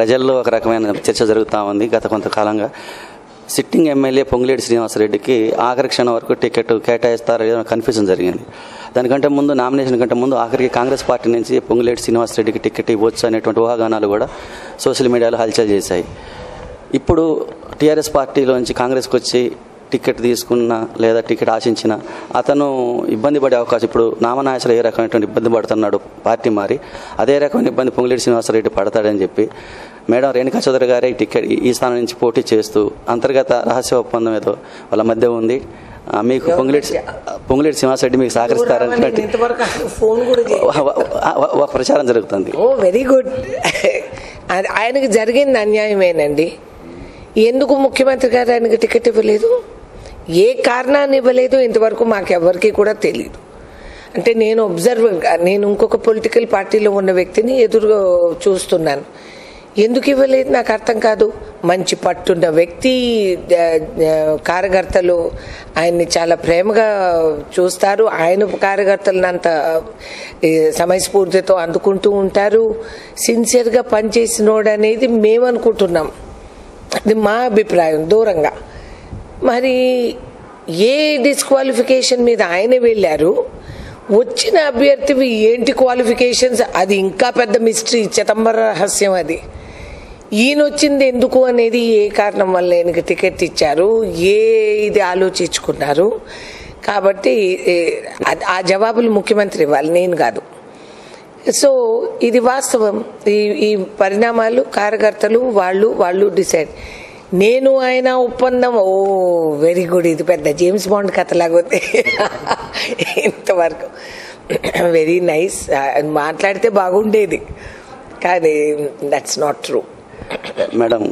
ప్రజల్లో ఒక రకమైన చర్చ జరుగుతూ ఉంది గత కొంతకాలంగా. సిట్టింగ్ ఎమ్మెల్యే పొంగులేటి శ్రీనివాసరెడ్డికి ఆఖరి క్షణం వరకు టికెట్ కేటాయిస్తారో లేదో కన్ఫ్యూజన్ జరిగింది. దానికంటే ముందు, నామినేషన్ కంటే ముందు ఆఖరికి కాంగ్రెస్ పార్టీ నుంచి పొంగులేటి శ్రీనివాసరెడ్డికి టికెట్ ఇవ్వచ్చు అనేటువంటి ఊహాగానాలు కూడా సోషల్ మీడియాలో హల్చల్ చేశాయి. ఇప్పుడు టీఆర్ఎస్ పార్టీలోంచి కాంగ్రెస్కి వచ్చి టికెట్ తీసుకున్నా లేదా టికెట్ ఆశించినా అతను ఇబ్బంది పడే అవకాశం, ఇప్పుడు నామనాయకులు ఏ రకమైనటువంటి ఇబ్బంది పడుతున్నాడు పార్టీ మారి, అదే రకమైన ఇబ్బంది పొంగులేటి శ్రీనివాసరెడ్డి పడతాడని చెప్పి మేడం రేణుకా చౌదరి గారే టికెట్ ఈ స్థానం నుంచి పోటీ చేస్తూ అంతర్గత రహస్య ఒప్పందం ఏదో వాళ్ళ మధ్య ఉంది. మీకు పొంగులేటి శ్రీనివాసరెడ్డి మీకు సహకరిస్తారని ఒక ప్రచారం జరుగుతుంది. Very good. ఆయనకు జరిగింది అన్యాయమేనండి. ఎందుకు ముఖ్యమంత్రి గారు ఆయనకు టికెట్ ఇవ్వలేదు, ఏ కారణాన్ని ఇవ్వలేదు ఇంతవరకు మాకెవరికి కూడా తెలియదు. అంటే నేను ఇంకొక పొలిటికల్ పార్టీలో ఉన్న వ్యక్తిని ఎదురు చూస్తున్నాను. ఎందుకు ఇవ్వలేదు నాకు అర్థం కాదు. మంచి పట్టున్న వ్యక్తి, కార్యకర్తలు ఆయన్ని చాలా ప్రేమగా చూస్తారు. ఆయన కార్యకర్తలను అంత సమయస్ఫూర్తితో అందుకుంటూ ఉంటారు. సిన్సియర్గా పనిచేసినోడు అనేది మేము అనుకుంటున్నాం, అది మా అభిప్రాయం దూరంగా. మరి ఏ డిస్క్వాలిఫికేషన్ మీద ఆయన వెళ్ళారు, వచ్చిన అభ్యర్థివి ఏంటి క్వాలిఫికేషన్స్, అది ఇంకా పెద్ద మిస్టరీ, చిదంబర రహస్యం. అది ఈయన వచ్చింది ఎందుకు అనేది, ఏ కారణం వల్ల ఆయనకి టికెట్ ఇచ్చారు, ఇది ఆలోచించుకున్నారు. కాబట్టి ఆ జవాబులు ముఖ్యమంత్రి ఇవ్వాలి, నేను కాదు. సో ఇది వాస్తవం. ఈ పరిణామాలు కార్యకర్తలు వాళ్ళు డిసైడ్. నేను ఆయన ఒప్పందం, వెరీ గుడ్, ఇది పెద్ద జేమ్స్ బాండ్ కథలాగొద్ది ఇంతవరకు. వెరీ నైస్, మాట్లాడితే బాగుండేది, కానీ దట్స్ నాట్ ట్రూ మేడం.